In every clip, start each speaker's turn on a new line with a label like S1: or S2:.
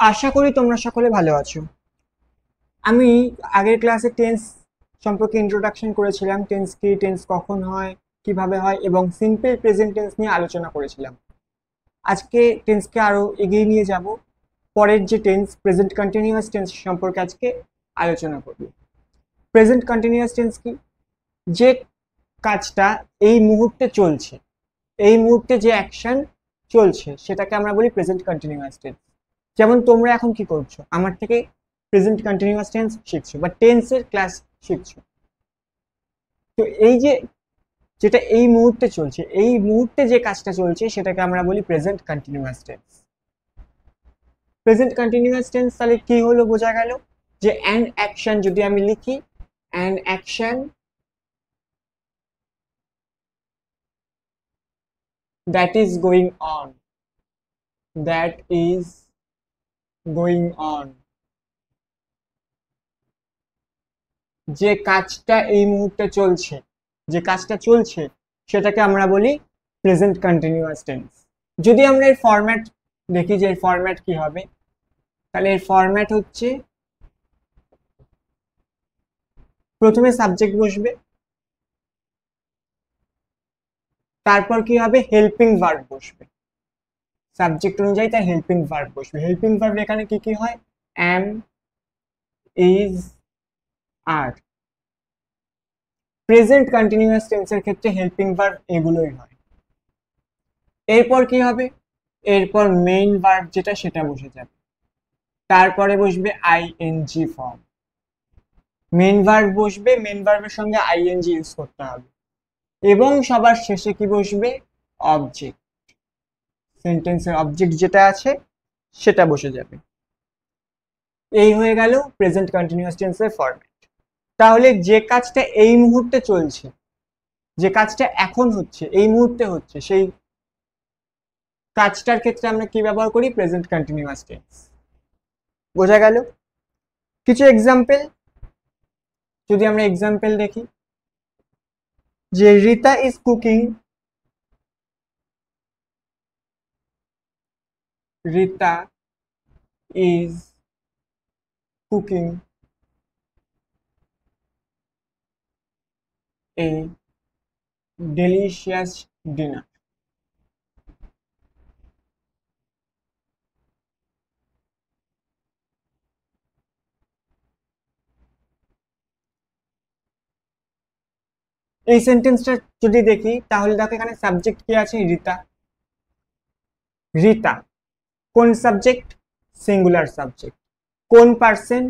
S1: আশা করি তোমরা সকলে ভালো আছো। আমি আগের ক্লাসে টেন্স সম্পর্কে ইন্ট্রোডাকশন করেছিলাম, টেন্স কি, টেন্স কখন হয়, কিভাবে হয় এবং সিম্পল প্রেজেন্ট টেন্স নিয়ে আলোচনা করেছিলাম। আজকে টেন্সকে আরো এগিয়ে নিয়ে যাব। পরের যে টেন্স, প্রেজেন্ট কন্টিনিউয়াস টেন্স সম্পর্কে আজকে আলোচনা করব। প্রেজেন্ট কন্টিনিউয়াস টেন্স কি? যে কাজটা এই মুহূর্তে চলছে, এই মুহূর্তে যে অ্যাকশন চলছে সেটাকে আমরা বলি প্রেজেন্ট কন্টিনিউয়াস টেন্স। যেমন তোমরা এখন কি করছো, আমার থেকে প্রেজেন্ট কন্টিনিউয়াস টেন্স শিখছো বা টেন্সের ক্লাস শিখছো। তো এই যে যেটা এই মুহূর্তে চলছে, এই মুহূর্তে যে কাজটা চলছে সেটাকে আমরা বলি present continuous tense. Present continuous tense তাহলে কি হলো, বোঝা গেল যে অ্যান অ্যাকশন যদি আমি লিখি, an action that is going on, that is going on, যে কাজটা এই মুহূর্তে চলছে, যে কাজটা চলছে সেটাকে আমরা বলি প্রেজেন্ট কন্টিনিউয়াস টেন্স। যদি আমরা এর ফরম্যাট দেখি যে এর ফরম্যাট কি হবে, তাহলে এর ফরম্যাট হচ্ছে প্রথমে সাবজেক্ট বসবে, তারপর কি হবে, হেল্পিং ভার্ব বসবে। সাবজেক্ট অনুযায়ী তার হেল্পিং ভার্ব বসবে। হেল্পিং ভার্ব এখানে কি কি হয়? অ্যাম, ইজ, আর। প্রেজেন্ট কন্টিনিউয়াস টেন্সের ক্ষেত্রে হেল্পিং ভার্ব এগুলোই হয়। এরপর কি হবে, এরপর মেইন ভার্ব যেটা সেটা বসে যাবে, তারপরে বসবে আইএনজি ফর্ম। মেইন ভার্ব বসবে, মেইন ভার্বের সঙ্গে আইএনজি ইউজ করতে হবে, এবং সবার শেষে কি বসবে, অবজেক্ট। সেন্টেন্সের অবজেক্ট যেটা আছে সেটা বসে যাবে। এই হয়ে গেল প্রেজেন্ট কন্টিনিউয়াস টেন্সের ফরম্যাট। তাহলে যে কাজটা এই মুহূর্তে চলছে, যে কাজটা এখন হচ্ছে, এই মুহূর্তে হচ্ছে, সেই কাজটার ক্ষেত্রে আমরা কি ব্যবহার করি, প্রেজেন্ট কন্টিনিউয়াস টেন্স। বোঝা গেল? কিছু এক্সাম্পল যদি আমরা এক্সাম্পল দেখি, যে Rita is cooking, Rita is cooking A delicious dinner. এই সেন্টেন্সটা যদি দেখি তাহলে দেখো এখানে সাবজেক্ট কি আছে, রিতা। রিতা কোন সাবজেক্ট, সিঙ্গুলার সাবজেক্ট। কোন person,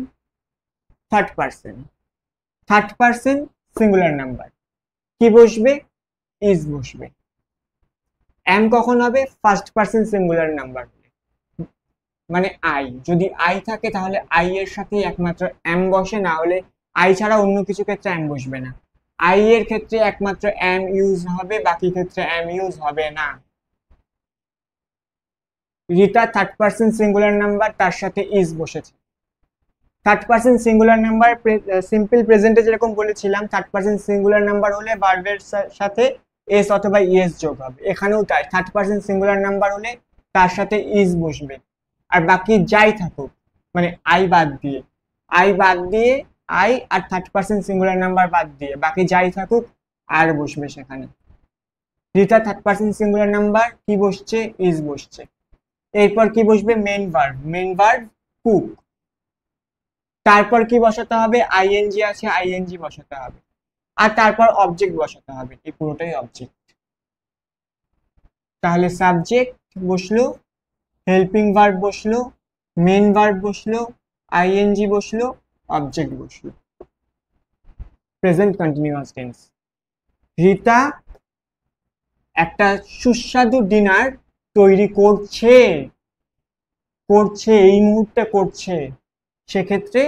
S1: third person. Third person singular number, কি বসবে, ইজ বসবে। এম কখন হবে, ফার্স্ট পার্সন সিঙ্গুলার নাম্বার, মানে আই। যদি আই থাকে তাহলে আই এর সাথে একমাত্র এম বসে, না হলে আই ছাড়া অন্য কিছু ক্ষেত্রে এম বসবে না। আই এর ক্ষেত্রে একমাত্র এম ইউজ হবে, বাকি ক্ষেত্রে এম ইউজ হবে না। Rita third person singular number, তার সাথে ইজ বসেছে। Third person singular number simple প্রেজেন্টে যেরকম বলেছিলাম, থার্ড পার্সন সিঙ্গুলার নাম্বার হলে ভার্বের সাথে এস অথবা ইএস যোগ হবে, এখানেও তাই। থার্ড পার্সন সিঙ্গুলার নাম্বার হলে তার সাথে ইজ বসবে, আর বাকি যাই থাকুক, মানে আই বাদ দিয়ে, আই বাদ দিয়ে, আই আর থার্ড পার্সন সিঙ্গুলার নাম্বার বাদ দিয়ে বাকি যাই থাকুক আর বসবে সেখানে। Rita third person singular number, কি বসছে, ইজ বসছে। এরপর কি বসবে, main verb. Main verb cook, তারপর কি বসাতে হবে, আইএনজি আছে, আইএনজি বসাতে হবে, আর তারপর অবজেক্ট বসাতে হবে, এই পুরোটাই অবজেক্ট। তাহলে সাবজেক্ট বসলো, হেল্পিং ভার্ব বসলো, মেন ভার্ব বসলো, আইএনজি বসলো, অবজেক্ট বসলো। Present continuous tense. রিতা একটা সুস্বাদু ডিনার তৈরি করছে, করছে এই মুহূর্তে করছে, সেক্ষেত্রে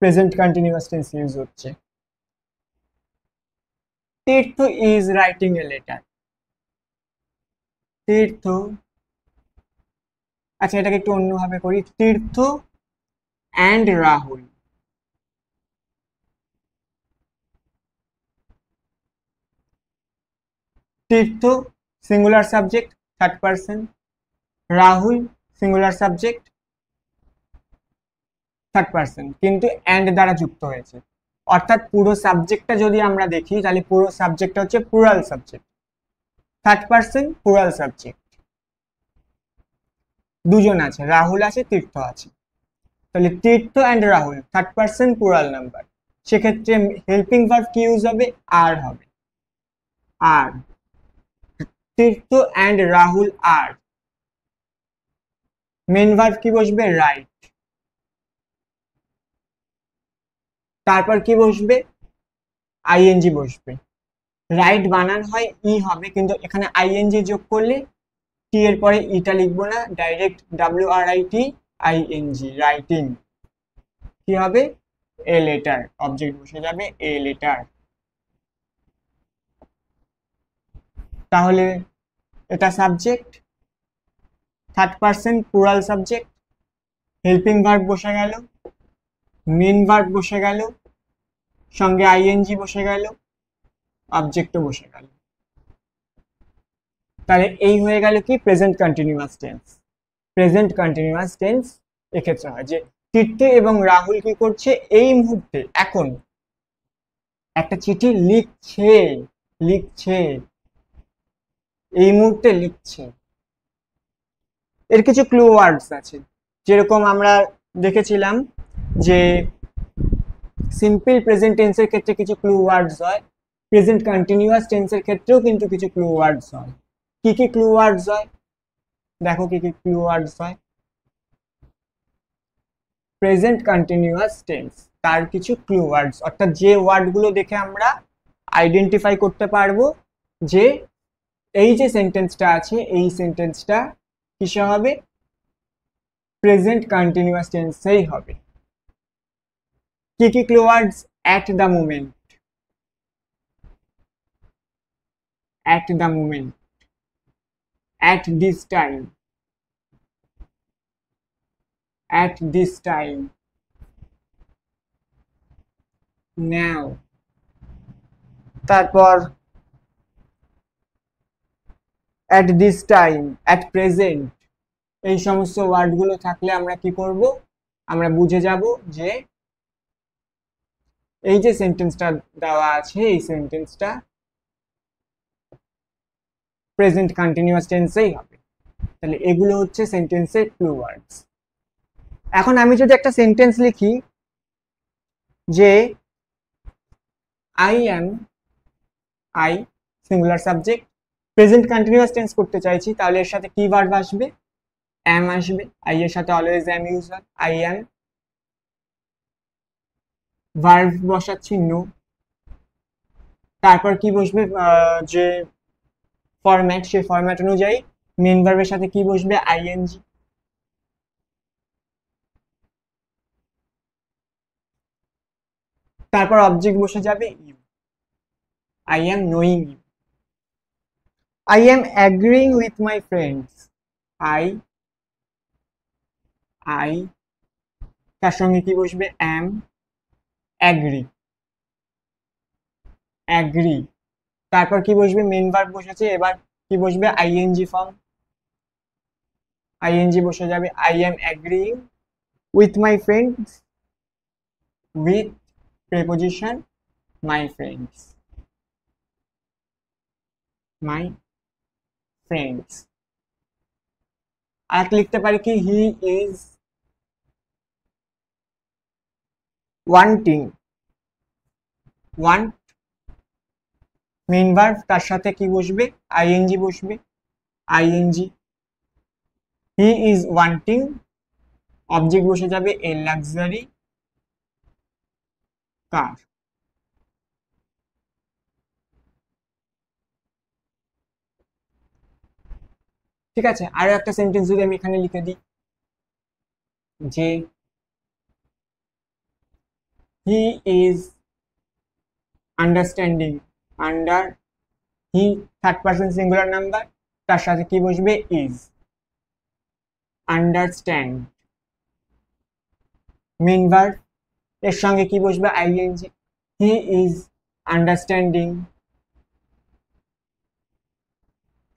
S1: প্রেজেন্ট কন্টিনিউয়াস টেন্স ইউজ হচ্ছে। Tirtha is writing a letter. Tirtha, আচ্ছা এটাকে একটু অন্যভাবে করি, Tirtha and Rahul. Tirtha singular subject, third person. Rahul singular subject, third person, কিন্তু অ্যান্ড দ্বারা যুক্ত হয়েছে। অর্থাৎ পুরো সাবজেক্টটা যদি আমরা দেখি তাহলে পুরো সাবজেক্টটা হচ্ছে plural subject, third person plural subject. দুজন আছে, রাহুল আছে, তীর্থ আছে। তাহলে Tirtha and Rahul third person plural number, সেক্ষেত্রে হেল্পিং ভার্ব কি ইউজ হবে? আর হবে। আর Tirtha and Rahul are, main verb কি বসবে? রাইট। তারপর কি বসবে? আইএনজি বসবে। রাইট বানান হয় ই হবে, কিন্তু এখানে আইএনজি যোগ করলে টি এর পরে ইটা লিখবো না, ডাইরেক্ট WRIT রাইটিং কি হবে? এ লেটার, অবজেক্ট বসে যাবে এ লেটার। তাহলে এটা subject, third person plural subject, helping verb বসে গেল, মেন ভার্ব বসে গেল, সঙ্গে আইএনজি বসে গেল, অবজেক্টও বসে গেল। তাহলে এই হয়ে গেল কি? Present continuous tense. Present continuous tense এক্ষেত্রে হয় যে তীর্থ এবং রাহুল কি করছে? এই মুহূর্তে, এখন একটা চিঠি লিখছে, লিখছে, এই মুহূর্তে লিখছে। এর কিছু ক্লু ওয়ার্ডস আছে, যেরকম আমরা দেখেছিলাম যে সিম্পল প্রেজেন্ট টেন্সের ক্ষেত্রে কিছু ক্লু ওয়ার্ডস হয়, প্রেজেন্ট কন্টিনিউয়াস টেন্সের ক্ষেত্রেও কিন্তু কিছু ক্লু ওয়ার্ডস হয়। কি কি ক্লু ওয়ার্ডস হয়? দেখো কি কি ক্লু ওয়ার্ডস হয়। প্রেজেন্ট কন্টিনিউয়াস টেন্স তার কিছু ক্লু ওয়ার্ডস, অর্থাৎ যে ওয়ার্ডগুলো দেখে আমরা আইডেন্টিফাই করতে পারবো যে এই যে সেন্টেন্সটা আছে, এই সেন্টেন্সটা কিসে হবে? প্রেজেন্ট কন্টিনিউয়াস টেন্সেই হবে। কি কি clue words? At the moment, at the moment, at this time, at this time, now. তারপর at this time, at present, এই সমস্ত ওয়ার্ডগুলো থাকলে আমরা কি করব? আমরা বুঝে যাব যে এই যে সেন্টেন্সটা দেওয়া আছে, এই সেন্টেন্সটা প্রেজেন্ট কন্টিনিউয়াস টেন্সেই হবে। তাহলে এগুলো হচ্ছে সেন্টেন্সের ক্লু ওয়ার্ডস। এখন আমি যদি একটা সেন্টেন্স লিখি যে I am, I singular subject, present continuous tense করতে চাইছি, তাহলে এর সাথে কি ভার্ব আসবে? অ্যাম আসবে। আই এর সাথে অলওয়েজ অ্যাম ইউজ হয়, আই অ্যাম। ভার্ব বসাচ্ছি নো। তারপর কি বসবে? যে ফরম্যাট, সেই ফরম্যাট অনুযায়ী মেন ভার্বের সাথে কি বসবে? আইএনজি। তারপর অবজেক্ট বসে যাবে you, I am knowing you. I am agreeing with my friends, I, I তার সঙ্গে কি বসবে? Am agree, agree. তারপর কি বসবে? মেন ভার্ব বসেছে, এবার কি বসবে? আইএনজি ফর্ম, আইএনজি বসে যাবে। I am agreeing with my friends, with preposition my friends, my friends. আর লিখতে পারি কি? He is wanting, want main verb, তার সাথে কি বসবে? আইএনজি বসবে, ING. He is wanting, object বসে যাবে এ লাক্সারি কার। ঠিক আছে, আরো একটা সেন্টেন্স যদি আমি এখানে লিখে দিই যে হি is understanding, under, he third person singular number, তার সাথে কি বসবে? ইজ, আন্ডারস্ট্যান্ড মেন ভার্ব, এর সঙ্গে কি বসবে? ING. He is understanding,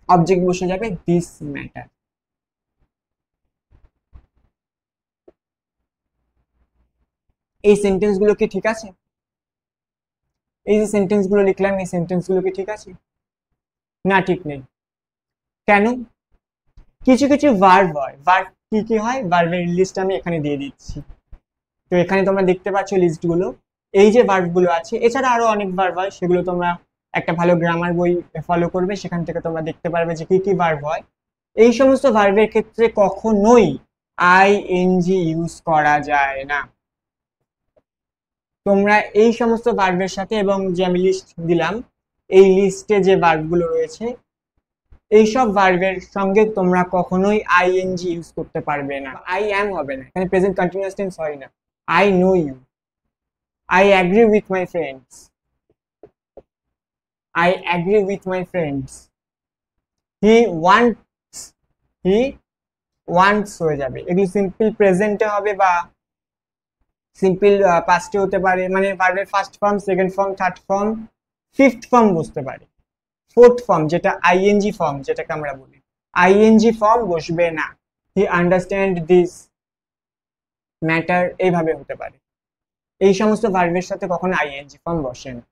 S1: object বসে যাবে দিস ম্যাটার। এই সেন্টেন্সগুলো কি ঠিক আছে? এই যে সেন্টেন্সগুলো লিখলাম, এই সেন্টেন্সগুলো কি ঠিক আছে? না, ঠিক নেই। কেন? কিছু কিছু ভার্ব হয়, ভার্ব কি কি হয়, ভার্বের লিস্ট আমি এখানে দিয়ে দিচ্ছি। তো এখানে তোমরা দেখতে পাচ্ছ লিস্টগুলো। এই যে ভার্বগুলো আছে, এছাড়া আরো অনেক ভার্ব হয়, সেগুলো তোমরা একটা ভালো গ্রামার বই ফলো করবে, সেখান থেকে তোমরা দেখতে পারবে যে কি কি ভার্ব হয়। এই সমস্ত ভার্বের ক্ষেত্রে কখনোই আইএনজি ইউজ করা যায় না। তোমরা এই সমস্ত ভার্বের সাথে, এবং যে আমি লিস্ট দিলাম, এই লিস্টে যে ভার্বগুলো রয়েছে, এইসব ভার্বের সঙ্গে তোমরা কখনোই আইএনজি ইউজ করতে পারবে না। আই অ্যাম হবে না, এখানে প্রেজেন্ট কন্টিনিউয়াস টেন্স হয় না। I know you, I agree with my friends, I agree with my friends, he wants, he wants হয়ে যাবে। এগুলো সিম্পল প্রেজেন্টে হবে বা সিম্পল পাস্টে হতে পারে, মানে ভার্বের first form, second form, third form, fifth form বসতে পারে। ফোর্থ ফর্ম, যেটা আইএনজি ফর্ম যেটাকে আমরা বলি, আইএনজি ফর্ম বসবে না। হি আন্ডারস্ট্যান্ড দিস ম্যাটার, এইভাবে হতে পারে। এই সমস্ত ভার্বের সাথে কখনো আইএনজি ফর্ম বসে না।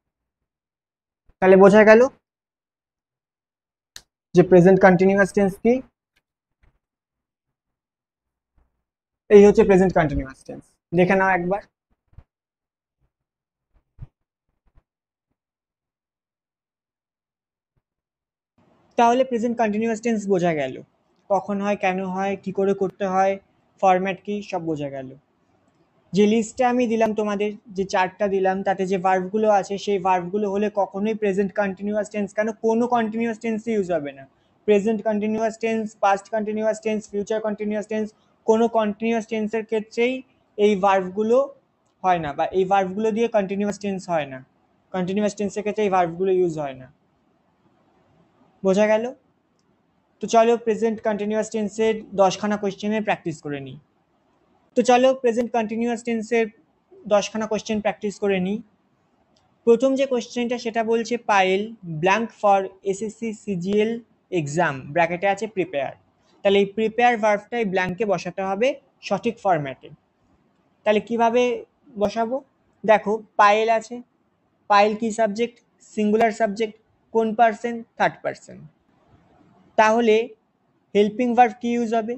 S1: তাহলে বোঝা গেল যে প্রেজেন্ট কন্টিনিউয়াস টেন্স কি। এই হচ্ছে প্রেজেন্ট কন্টিনিউয়াস টেন্স, দেখে নাও একবার। তাহলে প্রেজেন্ট কন্টিনিউয়াস টেন্স বোঝা গেল, কখন হয়, কেন হয়, কি করে করতে হয়, ফরম্যাট কি, সব বোঝা গেল। যে লিস্টটা আমি দিলাম তোমাদের, যে চার্টটা দিলাম, তাতে যে ভার্বগুলো আছে, সেই ভার্বগুলো হলে কখনোই প্রেজেন্ট কন্টিনিউয়াস টেন্স, কেন কোনো কন্টিনিউয়াস টেন্সই ইউজ হবে না। Present continuous tense, past continuous tense, future continuous tense, কোনো কন্টিনিউয়াস টেন্সের ক্ষেত্রেই এই ভার্বগুলো হয় না, বা এই ভার্বগুলো দিয়ে কন্টিনিউয়াস টেন্স হয় না। কন্টিনিউয়াস টেন্সের ক্ষেত্রে এই ভার্বগুলো ইউজ হয় না। বোঝা গেল? তো চলো প্রেজেন্ট কন্টিনিউয়াস টেন্সের 10খানা কোশ্চেনের প্র্যাকটিস করে নিই। তো চলো প্রেজেন্ট কন্টিনিউয়াস টেন্সের 10খানা কোশ্চেন প্র্যাকটিস করে নিই। প্রথম যে কোশ্চেনটা সেটা বলছে Payel blank for SSC CGL exam, ব্র্যাকেটে আছে প্রিপেয়ার। তাহলে এই প্রিপেয়ার ভার্বটাই ব্ল্যাঙ্কে বসাতে হবে সঠিক ফরম্যাটে। তাহলে কিভাবে বসাবো? দেখো, পায়েল আছে, পায়েল কি সাবজেক্ট? Singular subject. কোন পার্সন? Third person. তাহলে হেল্পিং ভার্ব কি ইউজ হবে?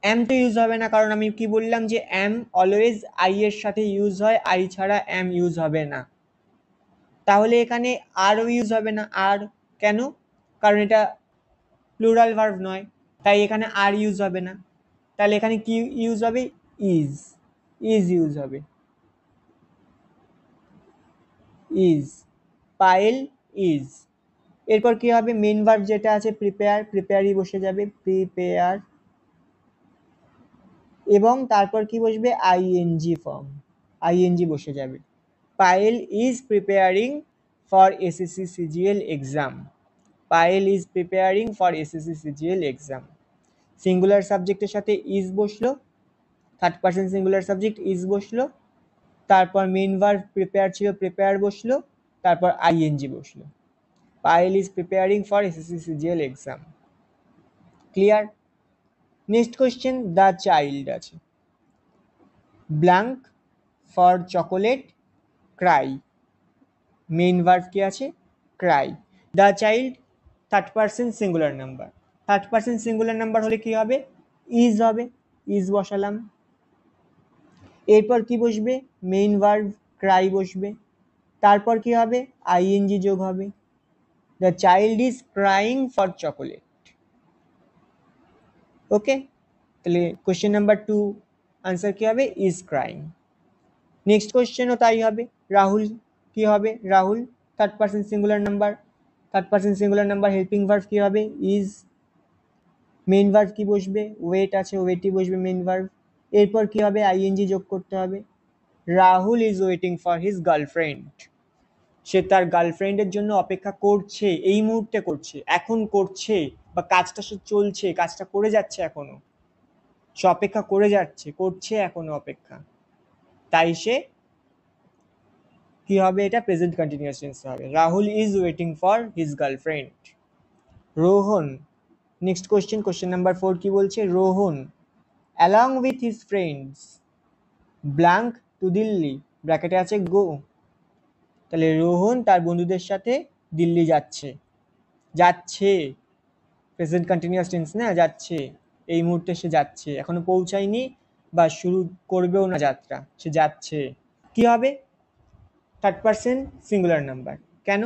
S1: এম তো ইউজ হবে না, কারণ আমি কি বললাম যে এম অলওয়েজ আই এর সাথে ইউজ হয়, আই ছাড়া এম ইউজ হবে না। তাহলে এখানে আরও ইউজ হবে না। আর কেন? কারণ এটা প্লুরাল ভার্ব নয়, তাই এখানে আর ইউজ হবে না। তাহলে এখানে কি ইউজ হবে? ইজ, ইজ ইউজ হবে, ইজ, পায়েল ইজ। এরপর কি হবে? মেন ভার্ব যেটা আছে প্রিপেয়ার, প্রিপেয়ারই বসে যাবে, প্রিপেয়ার। এবং তারপর কি বসবে? আইএনজি ফর্ম, আইএনজি বসে যাবে। Payel is preparing for SSC CGL exam, Payel is preparing for SSC CGL exam. Singular সাবজেক্টের সাথে ইজ বসলো, third person singular subject is বসলো, তারপর মেন ভার্ব প্রিপেয়ার ছিল, প্রিপেয়ার বসলো, তারপর আইএনজি বসলো। Payel is preparing for SSC CGL exam. Clear? Next question, the child আছে, blank for chocolate cry, main verb কি আছে? Cry. The child third person singular number, third person singular number হলে কি হবে? ইজ হবে, ইজ বসালাম। এরপর কি বসবে? মেইন ভার্ব ক্রাই বসবে। তারপর কি হবে? আইএনজি যোগ হবে। The child is crying for chocolate. Okay, তাহলে কোশ্চেন নাম্বার 2 আনসার কি হবে? Is crying. নেক্সট কোশ্চেনও তাই হবে। রাহুল কি হবে? Rahul third person singular number, third person singular number helping verb কি হবে? ইজ। মেইন ভার্ব কি বসবে? ওয়েট আছে, ওয়েটই বসবে মেইন ভার্ব। এরপর কি হবে? আইএনজি যোগ করতে হবে। Rahul is waiting for his girlfriend, সে তার গার্লফ্রেন্ডের জন্য অপেক্ষা করছে, এই মুহূর্তে করছে, এখন করছে, বা কাজটা সে চলছে, কাজটা করে যাচ্ছে এখনো, সে অপেক্ষা করে যাচ্ছে, করছে এখনো অপেক্ষা, তাই সে কি হবে? এটা প্রেজেন্ট কন্টিনিউয়াস টেন্স হবে। Rahul is waiting for his girlfriend. Rohan, next question, question number 4 কি বলছে? Rohan along with his friends blank to Delhi, ব্র্যাকেটে আছে গো। তাহলে রোহন তার বন্ধুদের সাথে দিল্লি যাচ্ছে, যাচ্ছে প্রেজেন্ট কন্টিনিউয়াস টেন্স না, যাচ্ছে, এই মুহূর্তে সে যাচ্ছে, এখনো পৌঁছায়নি বা শুরু করবেও না যাত্রা, সে যাচ্ছে। কি হবে? Third person singular number. কেন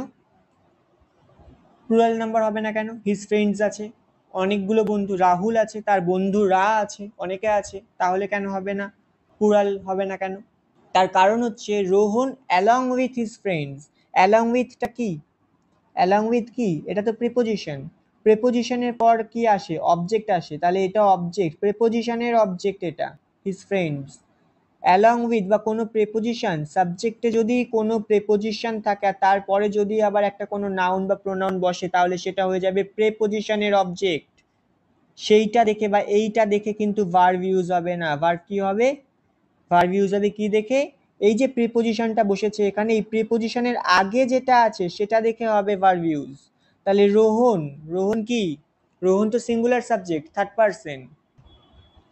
S1: প্লুরাল নাম্বার হবে না? কেন? হিজ ফ্রেন্ডস আছে, অনেকগুলো বন্ধু, রাহুল আছে, তার বন্ধুরা আছে, অনেকে আছে, তাহলে কেন হবে না? প্লুরাল হবে না কেন? তার কারণ হচ্ছে Rohan along with his friends. Along উইথটা কি? অ্যালং উইথ কি? এটা তো প্রিপোজিশন। প্রিপোজিশনের পর কি আসে? অবজেক্ট আসে, তাহলে এটা অবজেক্ট, প্রিপোজিশনের অবজেক্ট এটা, হিজ ফ্রেন্ডস। অ্যালং উইথ বা কোনো প্রিপোজিশন, সাবজেক্টে যদি কোনো প্রিপোজিশন থাকে আর তারপরে যদি আবার একটা কোনো নাউন বা প্রোনাউন বসে, তাহলে সেটা হয়ে যাবে প্রিপোজিশনের অবজেক্ট। সেইটা দেখে বা এইটা দেখে কিন্তু ভার্ব ইউজ হবে না। ভার্ব কি হবে? ভার্ব ইউজ হবে কি দেখে? এই যে প্রিপোজিশনটা বসেছে এখানে, এই প্রিপোজিশনের আগে যেটা আছে সেটা দেখে হবে ভার্ব ইউজ। তাহলে রোহন, রোহন কি? রোহন তো সিঙ্গুলার সাবজেক্ট, থার্ড পারসন,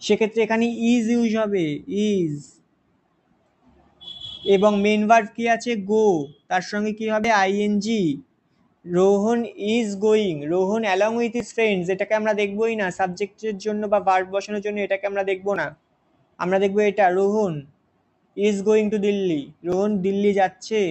S1: সেক্ষেত্রে এখানে ইজ ইউজ হবে, ইজ। এবং মেন ভার্ব কি আছে? গো, তার সঙ্গে কি হবে? ING. Rohan is going, Rohan along with his friends, এটাকে আমরা দেখবোই না সাবজেক্টের জন্য বা ভার্ব বসানোর জন্য, এটাকে আমরা দেখবো না। আমরা দেখবো এটা, Rohan is going to Delhi, Rohan Delhi যাচ্ছে।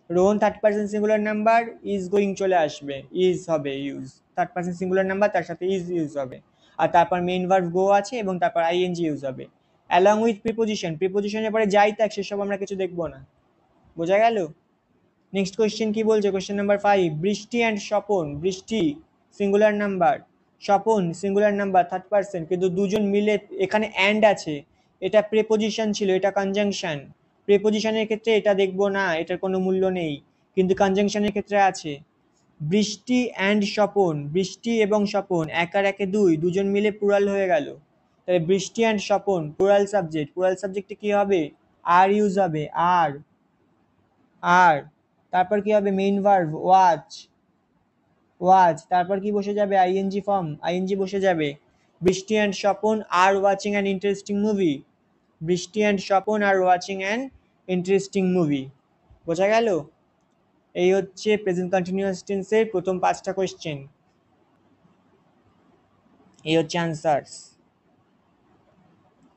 S1: Rohan third person singular number, is going চলে আসবে, ইজ হবে use, third person singular number তার সাথে ইজ ইউজ হবে। আর তারপর মেইন ভার্ব গো আছে এবং তারপর আইএনজি ইউজ হবে। অ্যালং উইথ প্রিপোজিশন, প্রিপোজিশনের পরে যাই থাক সেসব আমরা কিছু দেখবো না। বোঝা গেল? নেক্সট কোয়েশ্চেন কি বলছে? কোয়েশ্চেন নাম্বার 5, বৃষ্টি অ্যান্ড স্বপন। বৃষ্টি singular number, Swapan singular number, third person, কিন্তু দুজন মিলে, এখানে অ্যান্ড আছে, এটা প্রিপোজিশন ছিল, এটা কনজাংশন। প্রিপোজিশনের ক্ষেত্রে এটা দেখবো না, এটার কোনো মূল্য নেই, কিন্তু কনজাংশনের ক্ষেত্রে আছে। বৃষ্টি অ্যান্ড স্বপন, বৃষ্টি এবং স্বপন, এক আর একে দুই, দুজন মিলে প্লুরাল হয়ে গেল। তাহলে বৃষ্টি and Swapan plural subject, plural সাবজেক্টে কি হবে? আর ইউজ হবে, আর। আর তারপর কি হবে? মেইন ভার্ব ওয়াচ, ওয়াচ, তারপর কি বসে যাবে? আইএনজি ফর্ম, আইএনজি বসে যাবে। Brishti and Swapan are watching an interesting movie, Brishti and Swapan are watching an interesting movie. বোঝা গেল? এই হচ্ছে প্রেজেন্ট কন্টিনিউয়াস টেন্সের প্রথম 5টা কোয়েশ্চেন, এই হচ্ছে আনসার্স।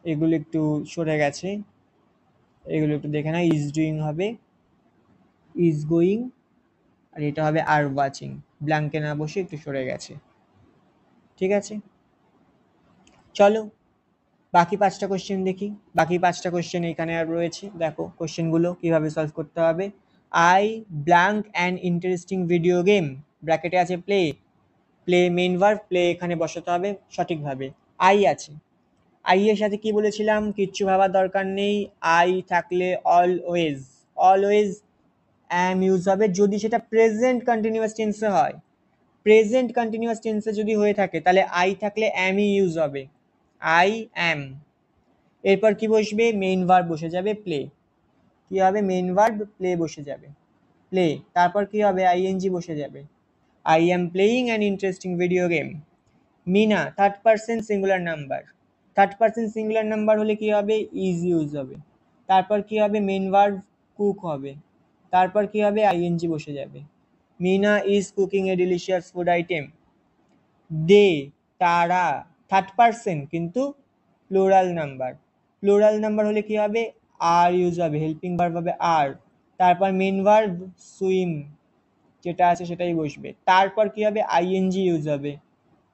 S1: এগুলো একটু সরে গেছে, এগুলো একটু দেখে না। ইজ ডুইং হবে, ইজ গোয়িং, আর এটা হবে আর ওয়াচিং, ব্ল্যাঙ্কে না বসে একটু সরে গেছে। ঠিক আছে, চলো বাকি 5টা কোশ্চেন দেখি। বাকি 5টা কোশ্চেন এখানে আর রয়েছে, দেখো কোশ্চেনগুলো কিভাবে সলভ করতে হবে। I blank an interesting video game, ব্র্যাকেটে আছে play, play main verb, play এখানে বসাতে হবে সঠিকভাবে। আই আছে, আই এর সাথে কি বলেছিলাম? কিচ্ছু ভাবার দরকার নেই, আই থাকলে অলওয়েজ, অলওয়েজ অ্যাম ইউজ হবে যদি সেটা প্রেজেন্ট কন্টিনিউয়াস টেন্সে হয়। প্রেজেন্ট কন্টিনিউয়াস টেন্সে যদি হয়ে থাকে তাহলে আই থাকলে অ্যামই ইউজ হবে, আই অ্যাম। এরপর কি বসবে? মেইন ভার্ব বসে যাবে প্লে। কি হবে? মেইন ভার্ব প্লে বসে যাবে, প্লে। তারপর কি হবে? আইএনজি বসে যাবে, I am playing an interesting video game. Meena third person singular number, third person singular number হলে কি হবে? ইজ ইউজ হবে। তারপর কি হবে? মেইন ভার্ব কুক হবে, তারপর কি হবে? আইএনজি বসে যাবে। Meena is cooking a delicious food item. They তারা, থার্ড পারসন কিন্তু প্লুরাল নাম্বার, প্লুরাল নাম্বার হলে কি হবে? আর ইউজ হবে, হেল্পিং ভার্ব হবে আর। তারপর মেইন ভার্ব সুইম যেটা আছে সেটাই বসবে। তারপর কি হবে? আইএনজি ইউজ হবে,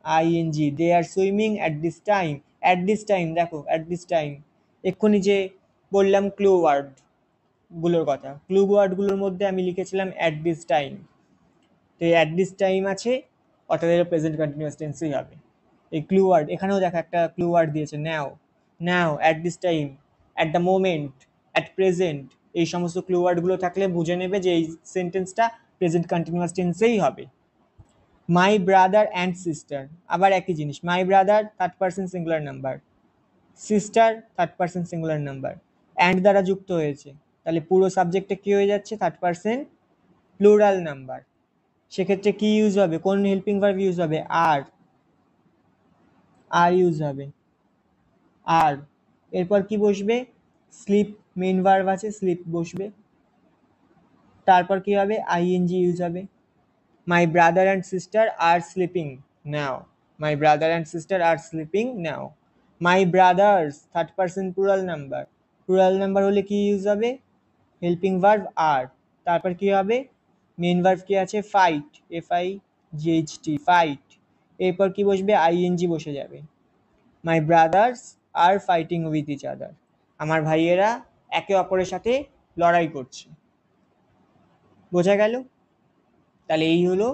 S1: ING. They are swimming at this time, at this time, দেখো অ্যাট দিস টাইম, এক্ষুনি যে বললাম ক্লু ওয়ার্ড গুলোর কথা, ক্লু ওয়ার্ড গুলোর মধ্যে আমি লিখেছিলাম অ্যাট দিস টাইম, তো অ্যাট দিস টাইম আছে, অর্থাৎ প্রেজেন্ট কন্টিনিউয়াস টেন্সই হবে। এই ক্লু ওয়ার্ড, এখানেও দেখো একটা ক্লু ওয়ার্ড দিয়েছে, now, now, at this time, at the moment, at present, এই সমস্ত ক্লু ওয়ার্ডগুলো থাকলে বুঝে নেবে যে এই সেন্টেন্সটা প্রেজেন্ট কন্টিনিউয়াস টেন্সেই হবে। মাই ব্রাদার অ্যান্ড সিস্টার, আবার একই জিনিস, my brother third person singular number, sister third person singular number, and দ্বারা যুক্ত হয়েছে, তাহলে পুরো সাবজেক্টে কি হয়ে যাচ্ছে? Third person plural number. সেক্ষেত্রে কি ইউজ হবে? কোন হেল্পিং ভার্ব ইউজ হবে? আর, আর ইউজ হবে, আর। এরপর কি বসবে? স্লিপ মেইন ভার্ব আছে, স্লিপ বসবে, তারপর কি হবে, আইএনজি ইউজ হবে। My brother and sister are sleeping now, my brother and sister are sleeping now. My brothers third person plural number হলে কি ইউজ হবে, হেল্পিং ভার্ব আর, তারপর কি হবে, মেইন ভার্ব কি আছে, ফাইট, FIGHT, ফাইট, এরপর কি বসবে, আইএনজি বসে যাবে। My brothers are fighting with each other, আমার ভাইয়েরা একে অপরের সাথে লড়াই করছে। বোঝা গেল? তাহলে এই হলো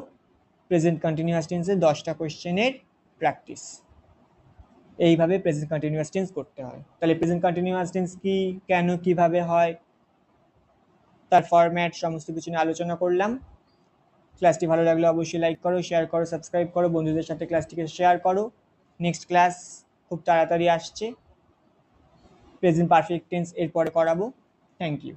S1: প্রেজেন্ট কন্টিনিউয়াস টেন্সের 10টা কোশ্চেনের প্র্যাকটিস। এইভাবে প্রেজেন্ট কন্টিনিউয়াস টেন্স করতে হয়। তাহলে প্রেজেন্ট কন্টিনিউয়াস টেন্স কি, কেন, কিভাবে হয়, তার ফরম্যাট সমস্ত কিছু নিয়ে আলোচনা করলাম। ক্লাসটি ভালো লাগলে অবশ্যই লাইক করো, শেয়ার করো, সাবস্ক্রাইব করো, বন্ধুদের সাথে ক্লাসটিকে শেয়ার করো। নেক্সট ক্লাস খুব তাড়াতাড়ি আসছে, প্রেজেন্ট পারফেক্ট টেন্স এরপরে করাবো। Thank you.